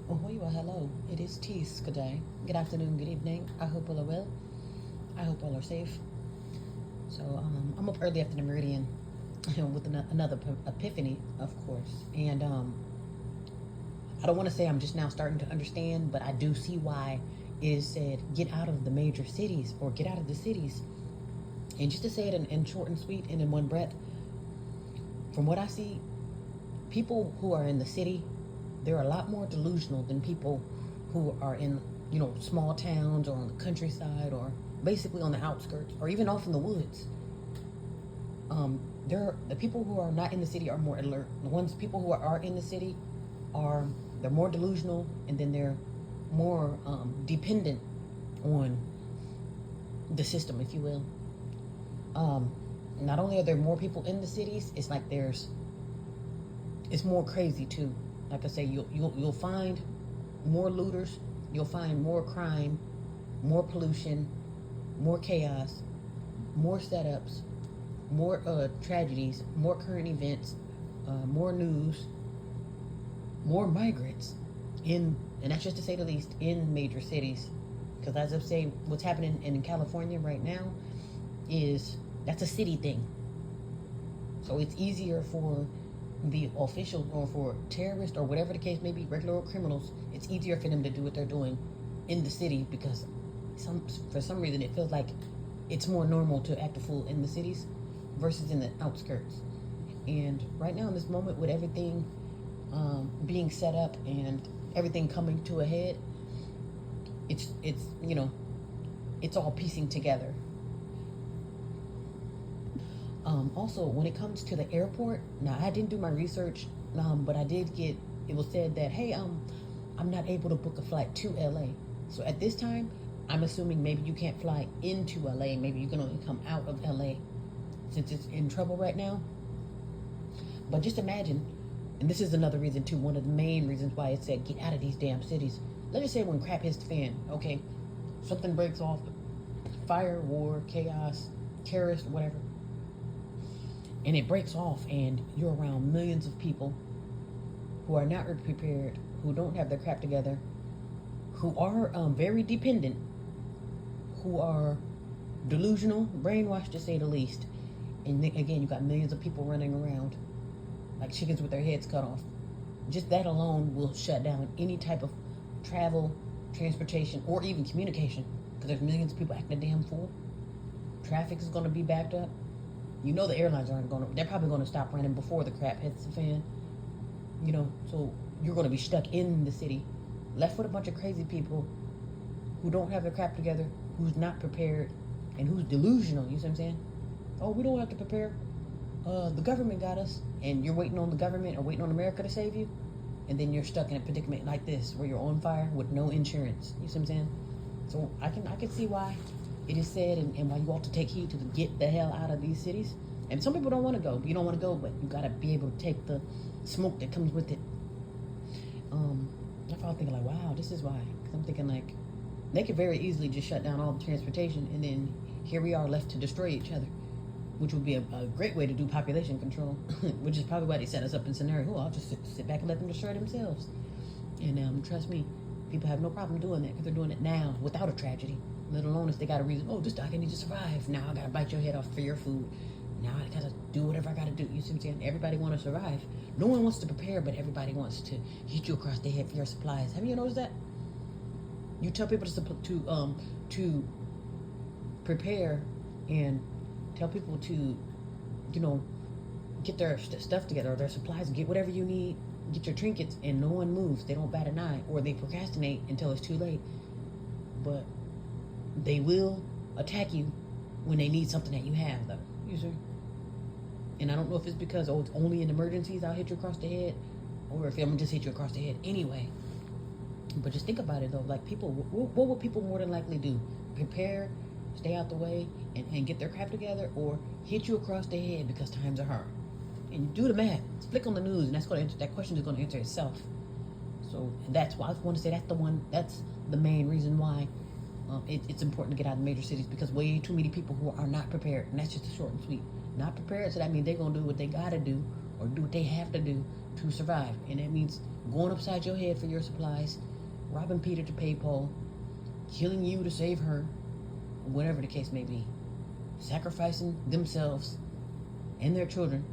Well, hello. It is Tees. Good day. Good afternoon. Good evening. I hope all are well. I hope all are safe. So I'm up early after the meridian with another epiphany, of course. And I don't want to say I'm just now starting to understand, but I do see why it is said get out of the major cities or get out of the cities. And just to say it in short and sweet and in one breath, from what I see, people who are in the city, they're a lot more delusional than people who are in, small towns or on the countryside or basically on the outskirts or even off in the woods. The people who are not in the city are more alert. The people who are in the city they're more delusional, and then they're more dependent on the system, if you will. Not only are there more people in the cities, it's like it's more crazy too. Like I say, you'll find more looters, you'll find more crime, more pollution, more chaos, more setups, more tragedies, more current events, more news, more migrants and that's just to say the least, in major cities. Because as I say, what's happening in California right now that's a city thing. So it's easier for the officials or for terrorists or whatever the case may be, regular criminals, it's easier for them to do what they're doing in the city because for some reason it feels like it's more normal to act a fool in the cities versus in the outskirts. And right now in this moment with everything being set up and everything coming to a head, it's all piecing together. Also, when it comes to the airport, now I didn't do my research, but I did get, it was said that, hey, I'm not able to book a flight to LA. So at this time, I'm assuming maybe you can't fly into LA. Maybe you can only come out of LA since it's in trouble right now. But just imagine, and this is another reason too, one of the main reasons why it said get out of these damn cities. Let's just say when crap hits the fan, okay, something breaks off, fire, war, chaos, terrorist, whatever, and it breaks off and you're around millions of people who are not prepared, who don't have their crap together, who are very dependent, who are delusional, brainwashed to say the least. And again, you got millions of people running around like chickens with their heads cut off. Just that alone will shut down any type of travel, transportation, or even communication, because there's millions of people acting a damn fool. Traffic is going to be backed up. You know the airlines they're probably going to stop running before the crap hits the fan. So you're going to be stuck in the city, left with a bunch of crazy people who don't have their crap together, who's not prepared, and who's delusional. You see what I'm saying? Oh, we don't have to prepare. The government got us, and you're waiting on the government or waiting on America to save you, and then you're stuck in a predicament like this where you're on fire with no insurance. You see what I'm saying? So I can see why it is said and why you ought to take heed to get the hell out of these cities. And some people don't want to go. You don't want to go, but you got to be able to take the smoke that comes with it. I thought thinking like, wow, this is why. Because I'm thinking like, they could very easily just shut down all the transportation, and then here we are left to destroy each other, which would be a great way to do population control, which is probably why they set us up in scenario. I'll just sit back and let them destroy themselves. And trust me, people have no problem doing that because they're doing it now without a tragedy, let alone if they got a reason. Oh, this dog, I need to survive. Now I got to bite your head off for your food. Now I got to do whatever I got to do. You see what I'm saying? Everybody want to survive. No one wants to prepare, but everybody wants to hit you across the head for your supplies. Have you noticed that? You tell people to prepare and tell people to, get their stuff together or their supplies and get whatever you need, get your trinkets, and no one moves. They don't bat an eye, or they procrastinate until it's too late. But they will attack you when they need something that you have, though. You see? And I don't know if it's because, it's only in emergencies I'll hit you across the head, or if I'm gonna just hit you across the head anyway. But just think about it, though. Like, people, what would people more than likely do? Prepare, stay out the way, and get their crap together, or hit you across the head because times are hard? And do the math. Flick on the news, and that question is going to answer itself. So that's why I was going to say that's the main reason why it's important to get out of major cities, because way too many people who are not prepared, and that's just a short and sweet. Not prepared, so that means they're going to do what they got to do or do what they have to do to survive. And that means going upside your head for your supplies, robbing Peter to pay Paul, killing you to save her, whatever the case may be, sacrificing themselves and their children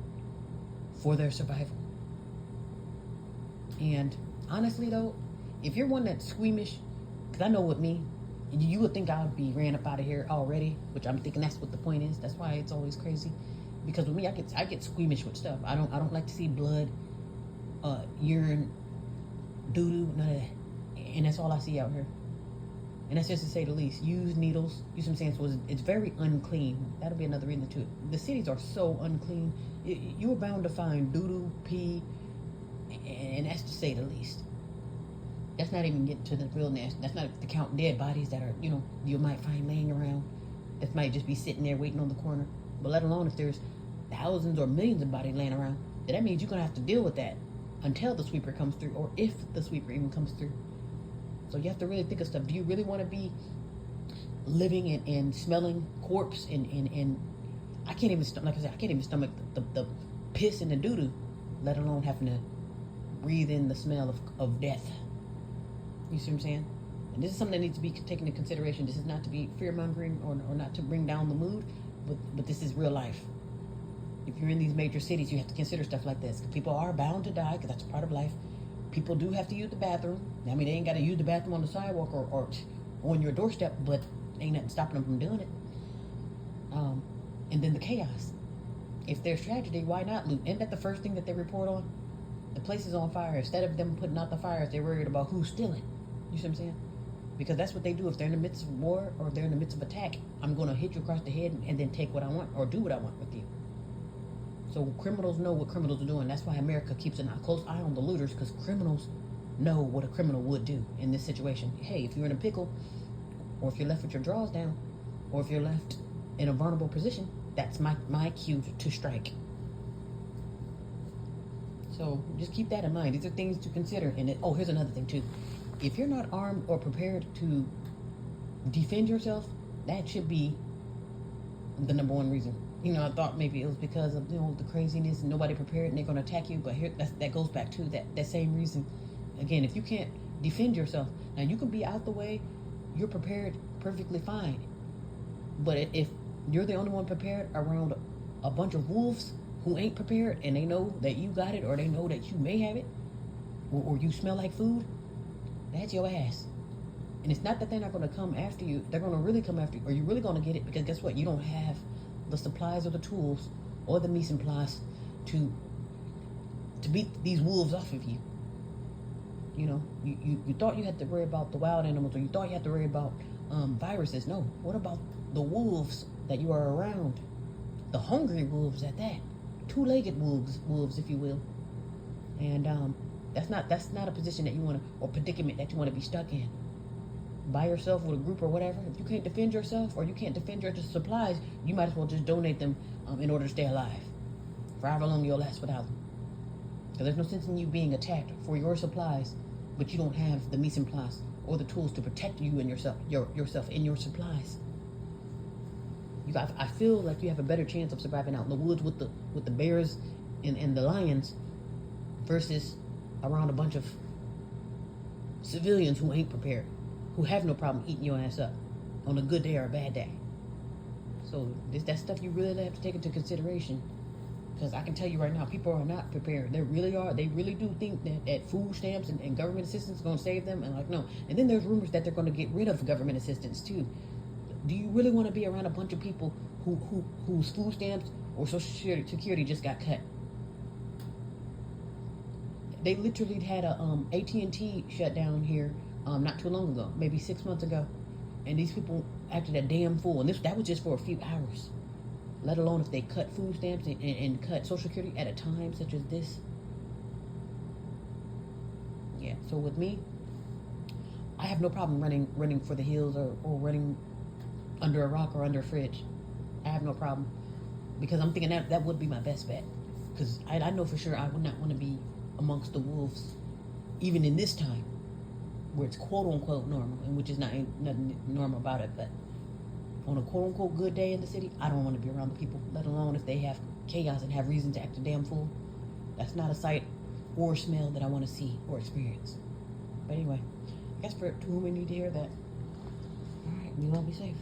for their survival. And honestly though, if you're one that's squeamish, because I know with me, you would think I would be ran up out of here already, which I'm thinking that's what the point is. That's why it's always crazy. Because with me, I get squeamish with stuff. I don't like to see blood, urine, doo-doo, none of that. And that's all I see out here. And that's just to say the least. Use needles. Use some sand. So it's very unclean. That'll be another reason too. The cities are so unclean. You're bound to find doo-doo, pee, and that's to say the least. That's not even getting to the real nasty. That's not to count dead bodies that are, you might find laying around. That might just be sitting there waiting on the corner. But let alone if there's thousands or millions of bodies laying around, then that means you're going to have to deal with that until the sweeper comes through, or if the sweeper even comes through. So you have to really think of stuff. Do you really want to be living and smelling corpse and I can't even, like I said, I can't even stomach the piss and the doo-doo, let alone having to breathe in the smell of death. You see what I'm saying? And this is something that needs to be taken into consideration. This is not to be fear-mongering or not to bring down the mood, but this is real life. If you're in these major cities, you have to consider stuff like this. People are bound to die, because that's part of life. People do have to use the bathroom. I mean, they ain't got to use the bathroom on the sidewalk or on your doorstep, but ain't nothing stopping them from doing it. And then the chaos. If there's tragedy, why not loot? Isn't that the first thing that they report on? The place is on fire. Instead of them putting out the fires, they're worried about who's stealing. You see what I'm saying? Because that's what they do. If they're in the midst of war or they're in the midst of attack, I'm going to hit you across the head and then take what I want or do what I want with you. So criminals know what criminals are doing. That's why America keeps a close eye on the looters, because criminals know what a criminal would do in this situation. Hey, if you're in a pickle, or if you're left with your drawers down, or if you're left in a vulnerable position, that's my cue to strike. So just keep that in mind. These are things to consider. And here's another thing too. If you're not armed or prepared to defend yourself, that should be the number one reason. I thought maybe it was because of the craziness and nobody prepared and they're going to attack you. But here, that goes back to that same reason. Again, if you can't defend yourself, now you can be out the way, you're prepared perfectly fine. But if you're the only one prepared around a bunch of wolves who ain't prepared, and they know that you got it, or they know that you may have it, or you smell like food, that's your ass. And it's not that they're not going to come after you. They're going to really come after you, or you're really going to get it, because guess what? You don't have the supplies or the tools or the mise en place to beat these wolves off of you. You thought you had to worry about the wild animals, or you thought you had to worry about viruses. No. What about the wolves that you are around? The hungry wolves at that. Two-legged wolves, if you will. And that's not a position that you want to, or predicament that you want to be stuck in. By yourself with a group or whatever. If you can't defend yourself, or you can't defend your supplies, you might as well just donate them in order to stay alive. For however long you'll last without them. Because there's no sense in you being attacked for your supplies, but you don't have the mise en place or the tools to protect you and yourself and your supplies. I feel like you have a better chance of surviving out in the woods with the bears and the lions versus around a bunch of civilians who ain't prepared, who have no problem eating your ass up on a good day or a bad day. So that stuff you really have to take into consideration, because I can tell you right now, people are not prepared. They really are. They really do think that food stamps and government assistance is going to save them, and no. And then there's rumors that they're going to get rid of government assistance too. Do you really want to be around a bunch of people whose food stamps or Social Security just got cut? They literally had a AT&T shut down here not too long ago, maybe 6 months ago, and these people acted a damn fool. And that was just for a few hours. Let alone if they cut food stamps and cut Social Security at a time such as this. Yeah. So with me, I have no problem running for the hills or running under a rock or under a fridge. I have no problem, because I'm thinking that would be my best bet, because I know for sure I would not want to be amongst the wolves, even in this time where it's quote unquote normal, and which is nothing normal about it. But on a quote unquote good day in the city, I don't want to be around the people, let alone if they have chaos and have reason to act a damn fool. That's not a sight or smell that I want to see or experience. But anyway, I guess for whom we need to hear that. All right, you all be safe.